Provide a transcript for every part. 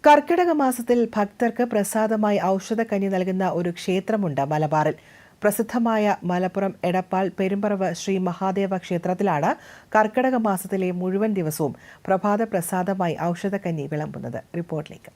കർക്കിടക മാസത്തിൽ ഭക്തർക്ക് പ്രസാദമായി ഔഷധക്കഞ്ഞി നൽകുന്ന ഒരു ക്ഷേത്രമുണ്ട് മലബാറിൽ. പ്രസിദ്ധമായ മലപ്പുറം എടപ്പാൾ പെരുമ്പറവ് ശ്രീ മഹാദേവ ക്ഷേത്രത്തിലാണ് കർക്കിടക മാസത്തിലെ മുഴുവൻ ദിവസവും പ്രഭാത പ്രസാദമായി ഔഷധക്കഞ്ഞി വിളമ്പുന്നത്. റിപ്പോർട്ടിലേക്ക്.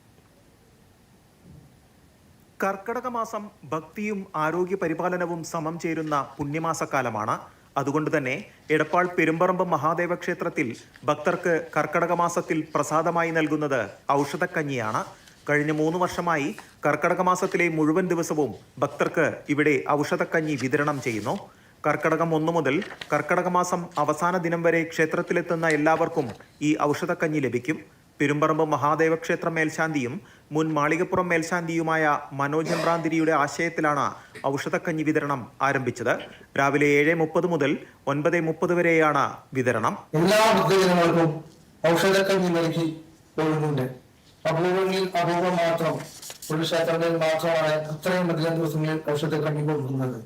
കർക്കിടക മാസം ഭക്തിയും ആരോഗ്യ പരിപാലനവും സമം ചേരുന്ന പുണ്യമാസക്കാലമാണ്. അതുകൊണ്ട് തന്നെ എടപ്പാൾ പെരുമ്പറമ്പ് മഹാദേവ ക്ഷേത്രത്തിൽ ഭക്തർക്ക് കർക്കിടക മാസത്തിൽ പ്രസാദമായി നൽകുന്നത് ഔഷധക്കഞ്ഞിയാണ്. കഴിഞ്ഞ 3 വർഷമായി കർക്കിടക മാസത്തിലെ മുഴുവൻ ദിവസവും ഭക്തർക്ക് ഇവിടെ ഔഷധക്കഞ്ഞി വിതരണം ചെയ്യുന്നു. കർക്കിടകം 1 മുതൽ കർക്കിടക മാസം അവസാന ദിനം വരെ ക്ഷേത്രത്തിലെത്തുന്ന എല്ലാവർക്കും ഈ ഔഷധക്കഞ്ഞി ലഭിക്കും. പെരുമ്പറമ്പ് മഹാദേവ ക്ഷേത്ര മേൽശാന്തിയും മുൻ മാളികപ്പുറം മേൽശാന്തിയുമായ മനോജ് എമ്പ്രാന്തിരിയുടെ ആശയത്തിലാണ് ഔഷധക്കഞ്ഞി വിതരണം ആരംഭിച്ചത്. രാവിലെ 7:30 മുതൽ 9:30 വരെയാണ് വിതരണം. എല്ലാ ഭക്തജനങ്ങൾക്കും ഔഷധക്കഞ്ഞി നൽകി പോകുന്നുണ്ട്. അപൂർവങ്ങളിൽ അപൂർവം മാത്രം ഒരു ക്ഷേത്രത്തിൽ മാത്രമാണ് അത്രയും അധികം ദിവസങ്ങളിൽ ഔഷധക്കഞ്ഞി കൊടുക്കുന്നത്.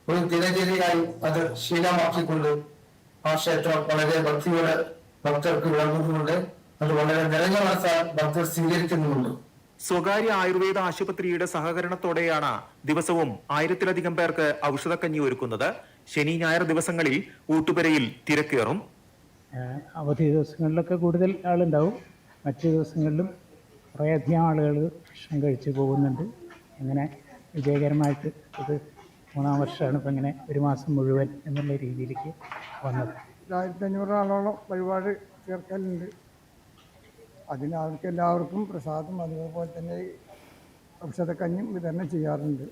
ഒരു ദിനചര്യയായി അത് ശീലമാക്കിക്കൊണ്ട് ആ ക്ഷേത്രം വളരെ ഭക്തിയോടെ ഭക്തർക്ക് വിളങ്ങുന്നുണ്ട്. അത് വളരെ നിറഞ്ഞ മനസ്സാൽ ഭക്തർ സ്വീകരിക്കുന്നുണ്ട്. സ്വകാര്യ ആയുർവേദ ആശുപത്രിയുടെ സഹകരണത്തോടെയാണ് ദിവസവും 1000-ലധികം പേർക്ക് ഔഷധക്കഞ്ഞി ഒരുക്കുന്നത്. ശനി ഞായർ ദിവസങ്ങളിൽ ഊട്ടുപുരയിൽ തിരക്കേറും. അവധി ദിവസങ്ങളിലൊക്കെ കൂടുതൽ ആളുണ്ടാവും. മറ്റു ദിവസങ്ങളിലും കുറേയധികം ആളുകൾ ഭക്ഷണം കഴിച്ച് പോകുന്നുണ്ട്. അങ്ങനെ വിജയകരമായിട്ട് ഇത് 3-ാം വർഷമാണ് ഇപ്പം ഇങ്ങനെ ഒരു മാസം മുഴുവൻ എന്നുള്ള രീതിയിലേക്ക് വന്നത്. 1500 ആളോളം വഴിപാട് ചേർക്കലുണ്ട്. അതിന് അവർക്ക് എല്ലാവർക്കും പ്രസാദം അതുപോലെ തന്നെ ഔഷധക്കഞ്ഞിയും വിതരണം ചെയ്യാറുണ്ട്.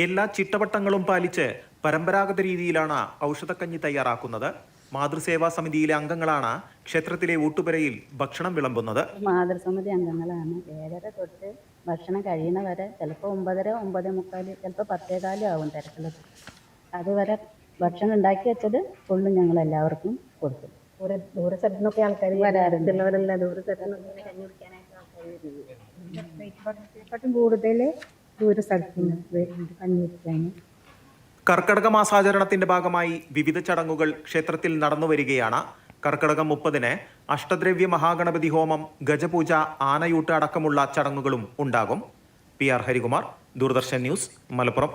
എല്ലാ ചിട്ടവട്ടങ്ങളും പാലിച്ച് പരമ്പരാഗത രീതിയിലാണ് ഔഷധക്കഞ്ഞി തയ്യാറാക്കുന്നത്. മാതൃസേവാ സമിതിയിലെ അംഗങ്ങളാണ് ക്ഷേത്രത്തിലെ ഊട്ടുപുരയിൽ ഭക്ഷണം വിളമ്പുന്നത്. മാതൃസമിതി അംഗങ്ങളാണ്. 7:30 തൊട്ട് ഭക്ഷണം കഴിയുന്നവരെ ചിലപ്പോൾ 9:30, 9:45, ചിലപ്പോൾ 10:15 ആവും തിരക്കിലൊക്കെ. അതുവരെ ഭക്ഷണം ഉണ്ടാക്കി വെച്ചത് ഫുള്ളും ഞങ്ങൾ എല്ലാവർക്കും കൊടുക്കും. ദൂര സ്ഥലത്തു നിന്നൊക്കെ ആൾക്കാർ വരാറുണ്ട്. ദൂര സ്ഥലത്തു നിന്നൊക്കെ കൂടുതൽ ദൂര സ്ഥലത്ത് നിന്ന് കഞ്ഞി കുടിക്കാൻ. കർക്കിടക മാസാചരണത്തിന്റെ ഭാഗമായി വിവിധ ചടങ്ങുകൾ ക്ഷേത്രത്തിൽ നടന്നു വരികയാണ്. കർക്കിടകം 30-ന് അഷ്ടദ്രവ്യ മഹാഗണപതി ഹോമം, ഗജപൂജ, ആനയൂട്ട് അടക്കമുള്ള ചടങ്ങുകളും ഉണ്ടാകും. PR Harikumar, Doordarshan news, Malappuram.